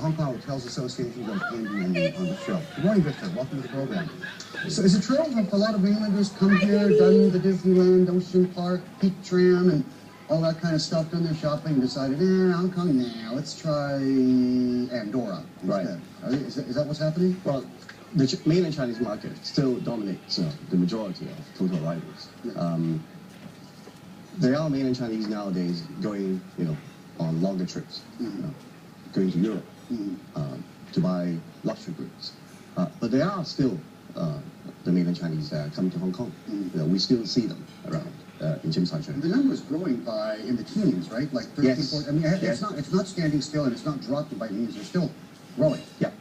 Hong Kong Hotels Association of Andy on the show. Good morning, Victor. Welcome to the program. So is it true that a lot of mainlanders come here, done the Disneyland, Ocean Park, Peak Tram, and all that kind of stuff, done their shopping, and decided, Hong Kong, now let's try Andorra instead. Right. Is that what's happening? Well, the mainland Chinese market still dominates the majority of total arrivals. Yeah. There are mainland Chinese nowadays going, on longer trips, going to Europe to buy luxury goods. But there are still the mainland Chinese that are coming to Hong Kong. We still see them around in Tsim Sha Tsui. The number is growing in the teens, right? Like 13, yes. 14. I mean, it's not standing still, and it's not dropping by any means. They're still growing. Yeah.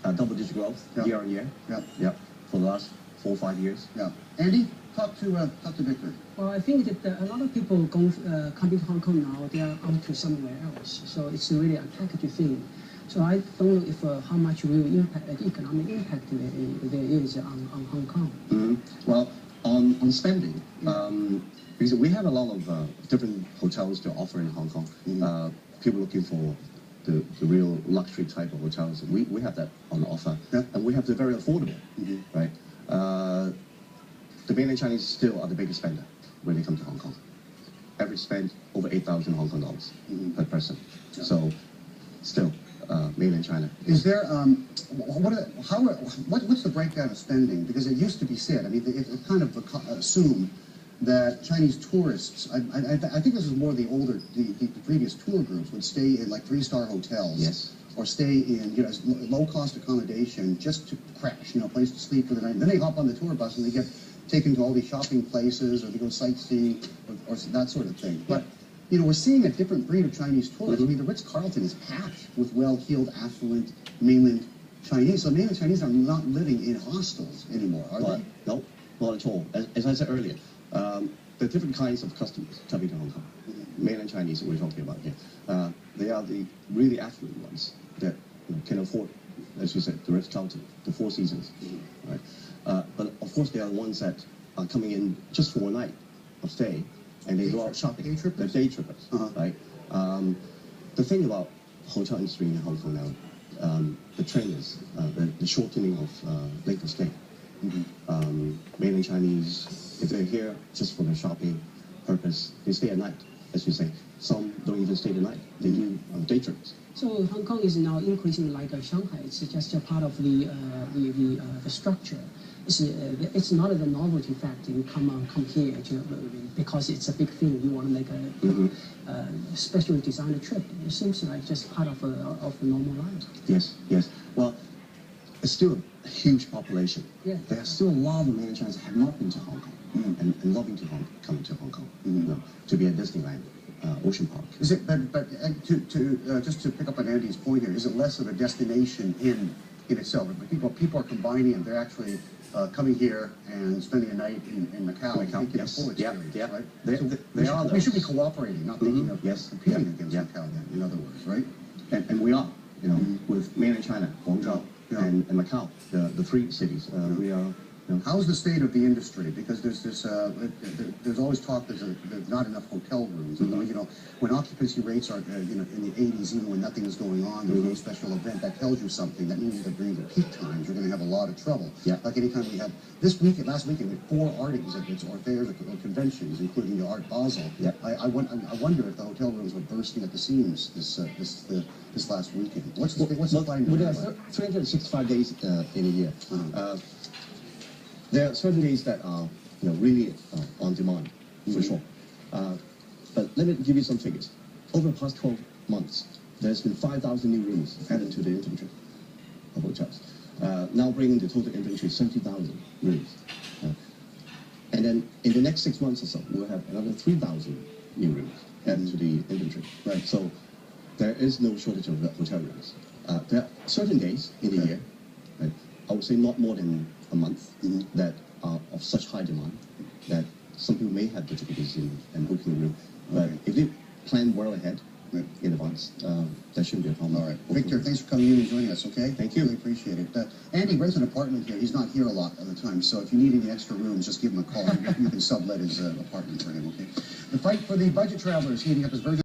Double-digit growth year on year. Yeah. For the last 4 or 5 years. Yeah. Andy, talk to Victor. Well, I think that a lot of people coming to Hong Kong now, they are on to somewhere else. So it's really a package thing. So I don't know if how much real economic impact there is on Hong Kong. Well, on spending, because we have a lot of different hotels to offer in Hong Kong. People looking for the real luxury type of hotels. We have that on offer, and we have the very affordable, right? The mainland Chinese still are the biggest spender when they come to Hong Kong. Average spend over 8,000 Hong Kong dollars per person. So, still, mainland China. Is there what's the breakdown of spending? Because it used to be said, I mean, it kind of assumed that Chinese tourists, I think this was more the previous tour groups would stay in like 3-star hotels. Yes. Or stay in, low-cost accommodation just to crash, a place to sleep for the night. And then they hop on the tour bus and they get taken to all these shopping places, or they go sightseeing, or that sort of thing. But, we're seeing a different breed of Chinese tourists. I mean, the Ritz-Carlton is packed with well-heeled, affluent mainland Chinese. So mainland Chinese are not living in hostels anymore, are they? No, not at all. As I said earlier, there are different kinds of customers coming to Hong Kong. Mainland Chinese that we're talking about here. They are the really affluent ones that can afford, as you said, the Ritz-Carlton, the Four Seasons. Right? But of course, there are ones that are coming in just for a night of stay, and they go out shopping. Day trippers? They're day trippers, right? The thing about hotel industry in Hong Kong now, the trend is the shortening of length of stay. Mainland Chinese, if they're here just for the shopping purpose, they stay at night, as you say. Some don't even stay the night. They do day trips. So Hong Kong is now increasing like Shanghai. It's just a part of the structure. It's not a novelty factor. You come here because it's a big thing. You want to make a special designed trip. It seems like just part of the normal life. Yes. Well, it's still a huge population. Yeah. There are still a lot of mainland Chinese that have not been to Hong Kong and loving to come to Hong Kong, to be at Disneyland. Ocean Park. Is it? But just to pick up on Andy's point here, is it less of a destination in itself? But people are combining, and they're actually coming here and spending a night in Macau. Macau, yes. The full experience, right? We should be cooperating, not thinking of competing against Macau. Then, in other words, right? And we are, with mainland China, Guangzhou, and Macau, the 3 cities. We are. How's the state of the industry? Because there's this, there's always talk there's not enough hotel rooms. When occupancy rates are in the 80s, even when nothing is going on, there's no special event. That tells you something. That means that during the peak times, you're going to have a lot of trouble. Yeah. Like anytime we had last weekend, we had 4 art exhibits or fairs or conventions, including the Art Basel. Yeah. I wonder if the hotel rooms were bursting at the seams this last weekend. What's the finding? There are 365 days in a year. There are certain days that are really on demand, for sure. But let me give you some figures. Over the past 12 months, there's been 5,000 new rooms added to the inventory of hotels. Now bringing the total inventory 70,000 rooms. And then in the next 6 months or so, we'll have another 3,000 new rooms added to the inventory. Right. So there is no shortage of hotel rooms. There are certain days in the year, right, I would say not more than a month, that are of such high demand that some people may have difficulties in booking a room. But if they plan well ahead in advance, that shouldn't be a problem. All right. Victor, thanks for coming in and joining us, okay? Thank you. Really appreciate it. Andy rents an apartment here. He's not here a lot of the time, so if you need any extra rooms, just give him a call. You can sublet his apartment for him, okay? The fight for the budget traveler is heating up as version